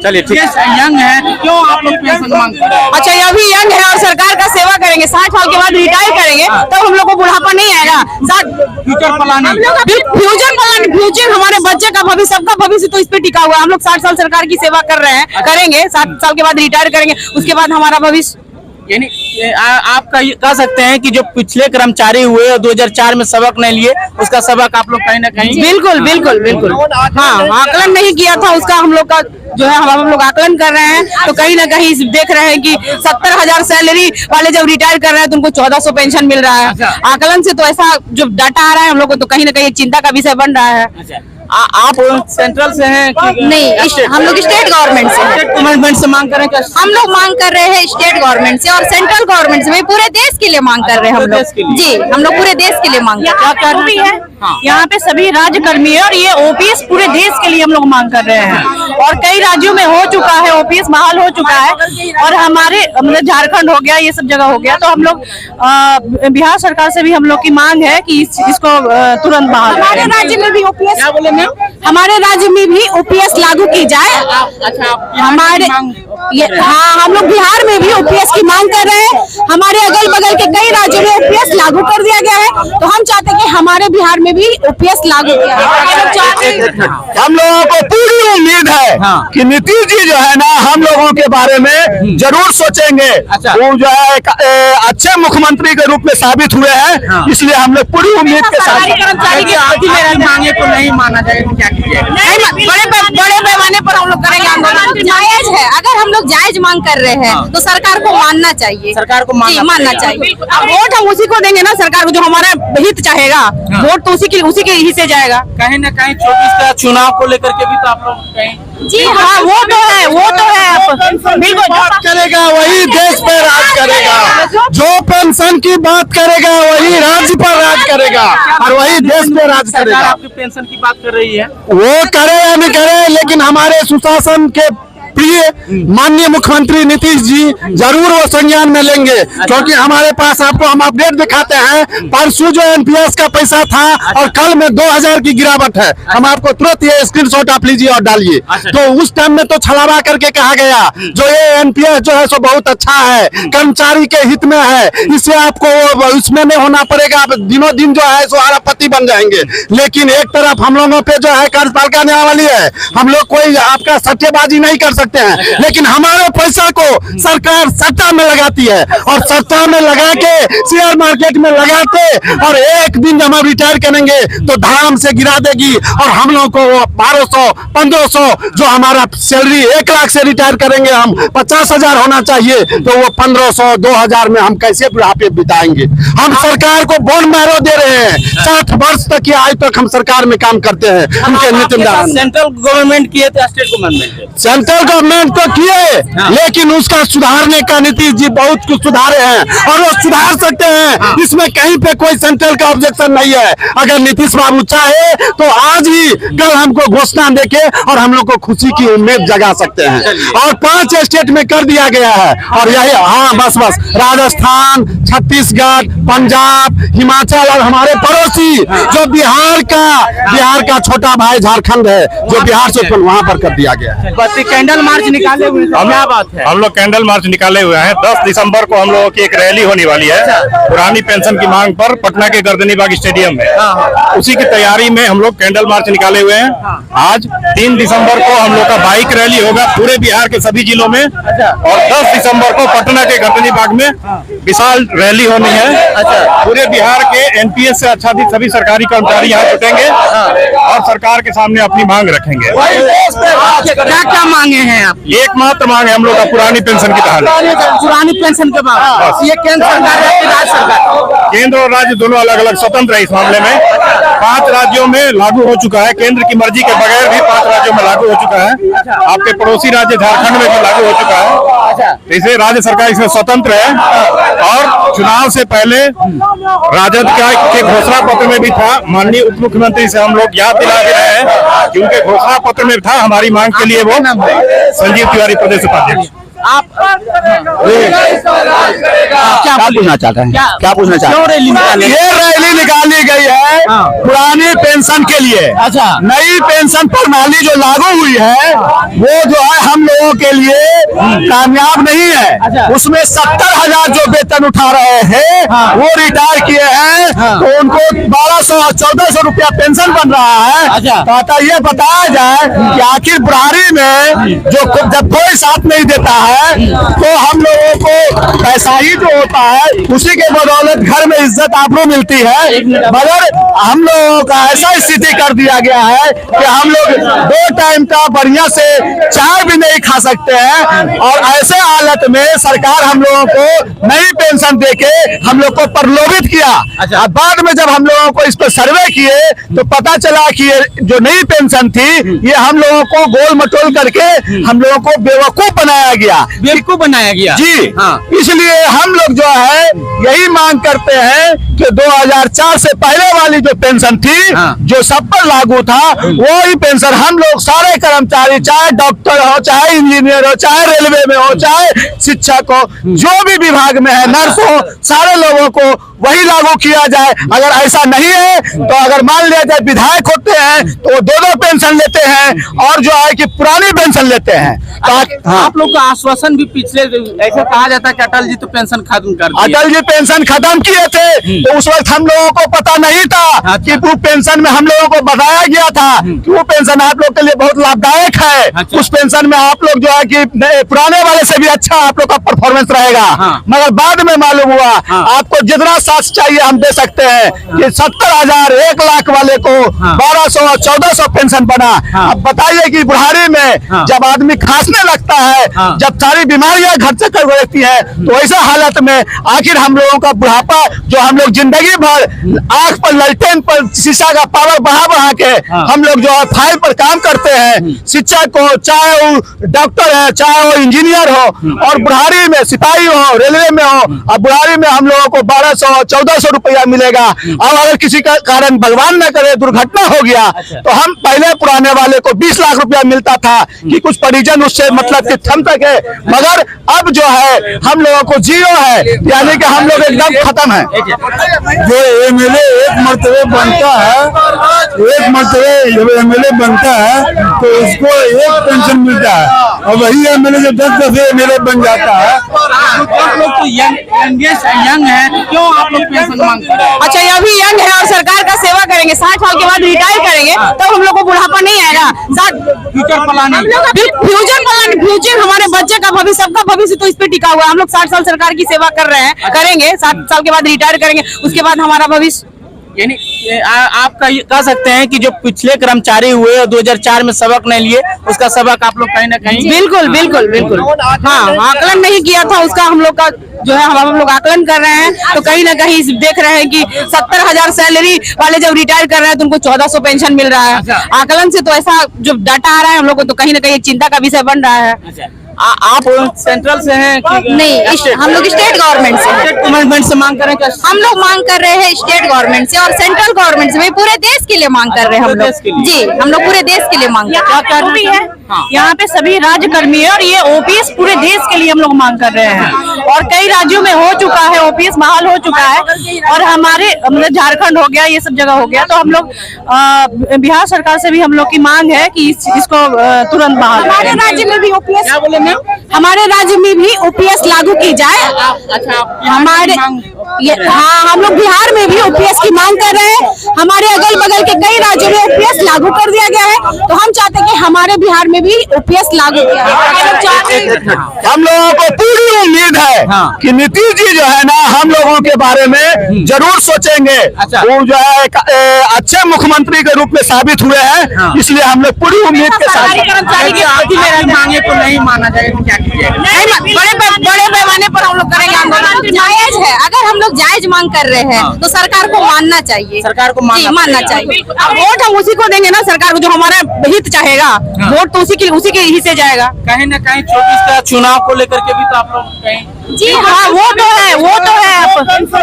चलिए ठीक है। यंग है, क्यों आप लोग पेंशन मांगते हैं? अच्छा, ये अभी यंग है और सरकार का सेवा करेंगे, 60 साल के बाद रिटायर करेंगे तब हम लोग को बुढ़ापा नहीं आएगा। फ्यूचर प्लानिंग, फ्यूचर हमारे बच्चे का भविष्य, सबका भविष्य तो इस पे टिका हुआ है। हम लोग 60 साल सरकार की सेवा कर रहे हैं, करेंगे 60 साल के बाद रिटायर करेंगे, उसके बाद हमारा भविष्य। यानी आप कह सकते हैं कि जो पिछले कर्मचारी हुए और 2004 में सबक नहीं लिए, उसका सबक आप लोग कहीं ना कहीं बिल्कुल बिल्कुल बिल्कुल हाँ, आकलन नहीं किया था उसका, हम लोग का जो है हम लोग आकलन कर रहे हैं। तो कहीं ना कहीं देख रहे हैं कि 70,000 सैलरी वाले जब रिटायर कर रहे हैं तो उनको 1400 पेंशन मिल रहा है। आकलन से तो ऐसा जो डाटा आ रहा है हम लोग को, तो कहीं ना कहीं चिंता का विषय बन रहा है। आप सेंट्रल से हैं कि नहीं, हम लोग स्टेट गवर्नमेंट से, स्टेट गवर्नमेंट से मांग कर रहे हैं? हम लोग मांग कर रहे हैं स्टेट गवर्नमेंट से और सेंट्रल गवर्नमेंट से, पूरे देश के लिए मांग कर रहे हैं हम लोग। जी, हम लोग पूरे देश के लिए मांग कर रहे हैं। यहाँ पे सभी राज्य कर्मी है और ये ओपीएस पूरे देश के लिए हम लोग मांग कर रहे हैं और कई राज्यों में हो चुका है, ओपीएस बहाल हो चुका है और हमारे झारखंड हो गया, ये सब जगह हो गया। तो हम लोग बिहार सरकार से भी हम लोग की मांग है कि इसको तुरंत बहाल। हमारे राज्य में भी ओपीएस, हमारे राज्य में भी ओपीएस लागू की जाए। हमारे हाँ, हम लोग बिहार में भी ओपीएस की मांग कर रहे हैं। हमारे अगल बगल के कई राज्यों में ओपीएस लागू कर दिया गया है, तो हम चाहते हैं कि हमारे बिहार में भी ओपीएस लागू किया जाए। हम लोगों को पूरी उम्मीद है कि नीतीश जी जो है ना हम लोगों के बारे में जरूर सोचेंगे। वो जो है एक अच्छे मुख्यमंत्री के रूप में साबित हुए हैं, इसलिए हम लोग पूरी उम्मीद के साथ कर्मचारी की मांगे को नहीं माना जाएगा, क्या कीजिएगा? बड़े पैमाने पर हम लोग करेंगे आंदोलन। जायज है, अगर हम लोग जायज मांग कर रहे हैं तो सरकार को मानना चाहिए, सरकार को मानना चाहिए। अब वोट हम उसी को देंगे ना, सरकार को जो हमारा हित चाहेगा, वोट तो उसी के ही से जाएगा। कहीं ना कहीं 24 का चुनाव को लेकर के भी तो आप लोग कहीं जी हाँ, वो तो है बिल्कुल। बात करेगा वही देश पे राज करेगा, जो पेंशन की बात करेगा वही राज्य पर राज करेगा और वही देश पे राज करेगा। आपकी पेंशन की बात कर रही है, वो करे या नहीं करे, लेकिन हमारे सुशासन के प्रिय माननीय मुख्यमंत्री नीतीश जी जरूर वो संज्ञान में लेंगे, क्योंकि हमारे पास आपको हम अपडेट दिखाते हैं। परसों जो एनपीएस का पैसा था और कल में 2000 की गिरावट है। हम आपको तुरंत ये स्क्रीनशॉट आप लीजिए और डालिए। तो उस टाइम में तो छलावा करके कहा गया जो ये एनपीएस जो है सो बहुत अच्छा है, कर्मचारी के हित में है, इससे आपको इसमें नहीं होना पड़ेगा, आप दिनों दिन जो है सो आरापति बन जाएंगे। लेकिन एक तरफ हम लोगों पे जो है कार्यपालिका आने वाली है, हम लोग कोई आपका सट्टेबाजी नहीं कर सकते हैं, लेकिन हमारे पैसा को सरकार सट्टा में लगाती है और सट्टा में लगा के शेयर मार्केट में लगाते और एक दिन जब हम रिटायर करेंगे तो धाम से गिरा देगी और हम लोग को 1200 1500 जो हमारा सैलरी 1 लाख से रिटायर करेंगे हम 50,000 होना चाहिए, तो वो 1500 2000 में हम कैसे बुढ़ापे बिताएंगे? हम सरकार को बोन मैरो दे रहे हैं। 60 वर्ष तक की आयु तक हम सरकार में काम करते हैं। उनके नीतिदान सेंट्रल गवर्नमेंट किए थे, स्टेट गवर्नमेंट गवर्नमेंट तो किए, लेकिन उसका सुधारने का नीतीश जी बहुत कुछ सुधारे हैं और वो सुधार सकते हैं। इसमें कहीं पे कोई सेंट्रल का ऑब्जेक्शन नहीं है। अगर नीतीश बाबू चाहे तो आज ही कल हमको घोषणा देके और हम लोग को खुशी की उम्मीद जगा सकते हैं। और 5 स्टेट में कर दिया गया है और यही हाँ बस राजस्थान, छत्तीसगढ़, पंजाब, हिमाचल और हमारे पड़ोसी जो बिहार का छोटा भाई झारखंड है, जो बिहार से वहां पर कर दिया गया है। कैंडल मार्च निकाले हुए हैं, क्या बात है? हम लोग कैंडल मार्च निकाले हुए हैं। 10 दिसंबर को हम लोगों की एक रैली होने वाली है पुरानी पेंशन की मांग पर पटना के गर्दनी बाग स्टेडियम में। उसी की तैयारी में हम लोग कैंडल मार्च निकाले हुए हैं। आज 3 दिसंबर को हम लोग का बाइक रैली होगा पूरे बिहार के सभी जिलों में और 10 दिसंबर को पटना के गर्दनी बाग में विशाल रैली होनी है। पूरे बिहार के एनपीएस से आच्छादित सभी सरकारी कर्मचारी यहाँ जुटेंगे और सरकार के सामने अपनी मांग रखेंगे। क्या मांगे हैं आपकी? एकमात्र मांग है हम लोग का पुरानी पेंशन की बहाली। पुरानी पेंशन के बाद ये केंद्र सरकार है कि राज्य सरकार? केंद्र और राज्य दोनों अलग अलग स्वतंत्र है इस मामले में। 5 राज्यों में लागू हो चुका है, केंद्र की मर्जी के बगैर भी 5 राज्यों में लागू हो चुका है। आपके पड़ोसी राज्य झारखंड में भी लागू हो चुका है। इसलिए राज्य सरकार इसमें स्वतंत्र है। और चुनाव से पहले राजद के घोषणा पत्र में भी था, माननीय उप मुख्यमंत्री से हम लोग याद दिला भी रहे हैं कि उनके घोषणा पत्र में था हमारी मांग के लिए। वो संजीव तिवारी, प्रदेश उपाध्यक्ष। आप क्या पूछना चाहते हैं? क्या पूछना चाहते हैं? क्यों रैली निकाली? ये रैली निकाली गई है पुरानी पेंशन के लिए। अच्छा। नई पेंशन प्रणाली जो लागू हुई है वो जो है हम लोगों के लिए कामयाब नहीं है। उसमें 70,000 जो वेतन उठा रहे हैं वो रिटायर किए हैं तो उनको 1200 और 1400 रुपया पेंशन बन रहा है। तो ये बताया जाए कि आखिर बुढ़ारी में जो जब कोई साथ नहीं देता है तो हम लोगों को पैसा ही जो होता है उसी के बदौलत घर में इज्जत आबरू मिलती है। मगर हम लोगों का ऐसा स्थिति कर दिया गया है कि हम लोग 2 टाइम का बढ़िया से चाय भी नहीं खा सकते हैं। और ऐसे हालत में सरकार हम लोगों को नई पेंशन देके हम लोग को प्रलोभित किया। अब बाद में जब हम लोगों को इस पर सर्वे किए तो पता चला कि ये जो नई पेंशन थी ये हम लोगों को गोल मटोल करके हम लोगों को बेवकूफ बनाया गया। जी हाँ। इसलिए हम लोग जो है यही मांग करते हैं कि 2004 से पहले वाली जो पेंशन थी जो सब पर लागू था वही पेंशन हम लोग सारे कर्मचारी, चाहे डॉक्टर हो, चाहे इंजीनियर हो, चाहे रेलवे में हो, चाहे शिक्षक हो, जो भी विभाग में है, नर्स हो, सारे लोगों को वही लागू किया जाए। अगर ऐसा नहीं है तो अगर मान लिया जाए विधायक होते हैं तो वो 2 पेंशन लेते हैं और जो है कि पुरानी पेंशन लेते हैं। आप लोग का आश्वासन भी पिछले ऐसा कहा जाता है कि अटल जी तो पेंशन खत्म कर दिए। अटल जी पेंशन खत्म किए थे तो उस वक्त हम लोगों को पता नहीं था कि वो पेंशन में हम लोगों को बताया गया था कि वो पेंशन आप लोग के लिए बहुत लाभदायक है। उस पेंशन में आप लोग जो है कि पुराने वाले से भी अच्छा आप लोग का परफॉर्मेंस रहेगा। मगर बाद में मालूम हुआ आपको जितना साथ चाहिए हम दे सकते हैं कि 70,000 1 लाख वाले को 1200 और 1400 पेंशन बना। अब बताइए कि बुढ़ारी में जब आदमी खांसने लगता है, जब सारी बीमारियां घर से कर रहती है तो ऐसा हालत में आखिर हम लोगों का बुढ़ापा जो हम लोग जिंदगी भर आंख पर लालटेन पर शीशा का पावर बढ़ा के हम लोग जो है फाइल पर काम करते हैं, शिक्षक हो, चाहे वो डॉक्टर है, चाहे वो इंजीनियर हो, और बुढ़ारी में सिपाही हो, रेलवे में हो, अब बुढ़ारी में हम लोगों को 1200 और 1400 रुपया मिलेगा। अब अगर किसी का कारण भगवान न करे दुर्घटना हो गया तो हम पहले पुराने वाले को 20 लाख रुपया मिलता था कि कुछ परिजन उससे मतलब कि थम सके। मगर अब जो है हम लोगों को 0 है, यानी कि हम लोग एकदम खत्म है। जो एमएलए एक मर्तबे बनता है, एक मर्तबे जब एमएलए बनता है तो उसको एक पेंशन मिलता है और वही एमएलए जब 10 एमएलए बन जाता है। आप लोग तो यंग है, क्यों आप लोग पेंशन मांगते हैं? अच्छा, ये अभी यंग है और सरकार का सेवा करेंगे, 60 साल के बाद रिटायर करेंगे तब हम लोग को बुढ़ापा नहीं आएगा। फ्यूचर प्लानिंग, फ्यूचर हमारे बच्चे का भविष्य, सबका भविष्य तो इस पे टिका हुआ है। हम लोग 60 साल सरकार की सेवा कर रहे हैं, करेंगे, 60 साल के बाद रिटायर करेंगे, उसके बाद हमारा भविष्य। यानी आप कह सकते हैं कि जो पिछले कर्मचारी हुए और 2004 में सबक नहीं लिए उसका सबक आप लोग कहीं ना कहीं बिल्कुल हाँ, आकलन नहीं किया था उसका हम लोग का जो है हम लोग आकलन कर रहे हैं। तो कहीं ना कहीं देख रहे हैं कि 70,000 सैलरी वाले जब रिटायर कर रहे हैं तो उनको 1400 पेंशन मिल रहा है। आकलन से तो ऐसा जो डाटा आ रहा है हम लोग को तो कहीं ना कहीं चिंता का विषय बन रहा है। आप सेंट्रल से हैं कि नहीं, हम लोग स्टेट गवर्नमेंट से हैं। स्टेट गवर्नमेंट से मांग कर रहे हैं? हम लोग मांग कर रहे हैं स्टेट गवर्नमेंट से और सेंट्रल गवर्नमेंट से, पूरे देश के लिए मांग कर रहे हैं हम लोग। जी, हम लोग पूरे देश के लिए मांग कर रहे हैं। यहाँ पे सभी राज्य कर्मी है और ये ओपीएस पूरे देश के लिए हम लोग मांग कर रहे हैं और कई राज्यों में हो चुका है, ओपीएस बहाल हो चुका है और हमारे मतलब झारखंड हो गया, ये सब जगह हो गया। तो हम लोग बिहार सरकार से भी हम लोग की मांग है कि इसको तुरंत बहाल। हमारे राज्य में भी ओपीएस, क्या बोले मैम? हमारे राज्य में भी ओपीएस लागू की जाए। अच्छा, हाँ, हम लोग बिहार में भी ओपीएस की मांग कर रहे हैं। हमारे अगल बगल के कई राज्यों में ओपीएस लागू कर दिया गया है, तो हम चाहते हैं कि हमारे बिहार में भी ओपीएस लागू किया जाए। हम लोगों को पूरी उम्मीद है कि नीतीश जी जो है ना हम लोगों के बारे में जरूर सोचेंगे। वो जो है एक अच्छे मुख्यमंत्री के रूप में साबित हुए हैं, इसलिए हम लोग पूरी उम्मीद के साथ कर्मचारी की आपकी मेरी मांगे को नहीं माना जाएगा तो क्या कीजिएगा? बड़े पैमाने पर हम लोग करेंगे आंदोलन। जायज है, अगर हम लोग जायज मांग कर रहे हैं तो सरकार को मानना चाहिए। सरकार को मानना चाहिए। अब वोट हम उसी को देंगे ना, सरकार को जो हमारा हित चाहेगा, वोट तो उसी के ही से जाएगा। कहीं न कहीं 24 का चुनाव को लेकर के भी तो आप लोग कहीं जी हाँ, वो तो है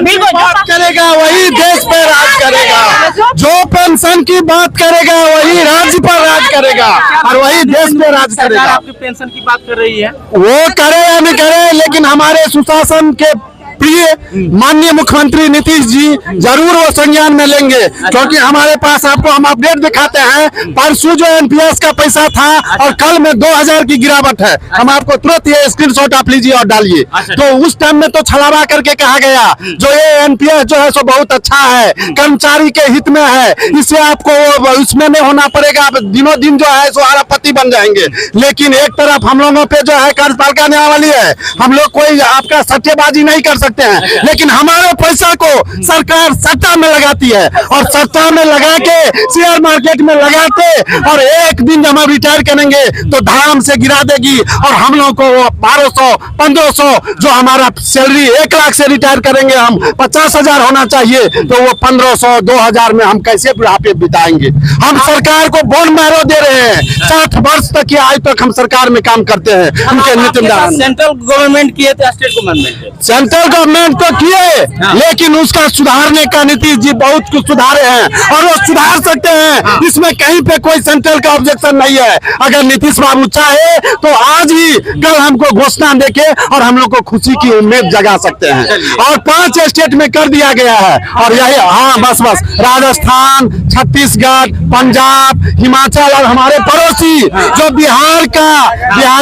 बिल्कुल। बात करेगा वही देश पे राज करेगा, जो पेंशन की बात करेगा वही राज्य पर राज करेगा और वही देश पे राज सरकार करेगा। आपकी पेंशन की बात कर रही है, वो करे या नहीं करे, लेकिन हमारे सुशासन के प्रिय माननीय मुख्यमंत्री नीतीश जी जरूर वो संज्ञान में लेंगे, क्योंकि हमारे पास आपको हम अपडेट दिखाते हैं। परसों जो एनपीएस का पैसा था और कल में 2000 की गिरावट है। हम आपको तुरंत ये स्क्रीनशॉट आप लीजिए और डालिए। तो उस टाइम में तो छलावा करके कहा गया जो ये एनपीएस जो है सो बहुत अच्छा है, कर्मचारी के हित में है, इससे आपको उसमें नहीं होना पड़ेगा, आप दिनों दिन जो है सो आरापति बन जाएंगे। लेकिन एक तरफ हम लोगों पे जो है कार्यपालिका आने वाली है, हम लोग कोई आपका सट्टेबाजी नहीं कर सकते हैं, लेकिन हमारे पैसा को सरकार सट्टा में लगाती है और सट्टा में लगा के शेयर मार्केट में लगाते और एक दिन जब हम रिटायर करेंगे तो धाम से गिरा देगी और हम लोग को 1200 1500 जो हमारा सैलरी 1 लाख से रिटायर करेंगे हम 50,000 होना चाहिए, तो वो 1500 2000 में हम कैसे बुढ़ापे बिताएंगे। हम सरकार को बोन मैरो दे रहे हैं, 60 वर्ष तक की आयु तक हम सरकार में काम करते हैं। उनके नीतिदान सेंट्रल गवर्नमेंट किए थे, स्टेट गवर्नमेंट सेंट्रल गवर्नमेंट तो किए, लेकिन उसका सुधारने का नीतीश जी बहुत कुछ सुधारे हैं और वो सुधार सकते हैं। इसमें कहीं पे कोई सेंट्रल का ऑब्जेक्शन नहीं है। अगर नीतीश बाबू चाहे तो आज ही कल हमको घोषणा देके और हम लोग को खुशी की उम्मीद जगा सकते हैं। और 5 स्टेट में कर दिया गया है और यही हाँ बस राजस्थान, छत्तीसगढ़, पंजाब, हिमाचल और हमारे पड़ोसी जो बिहार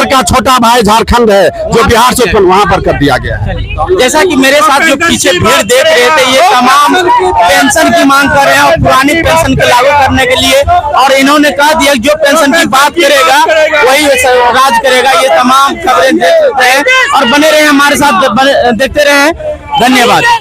का छोटा भाई झारखंड है, जो बिहार से वहां पर कर दिया गया है। जैसा कि मेरे साथ जो पीछे भीड़ देख रहे थे, ये तमाम पेंशन की मांग कर रहे हैं और पुरानी पेंशन को लागू करने के लिए, और इन्होंने कहा दिया जो पेंशन की बात करेगा वही राज करेगा। ये तमाम खबरें देख रहे हैं और बने रहे हमारे साथ, देखते रहे। धन्यवाद।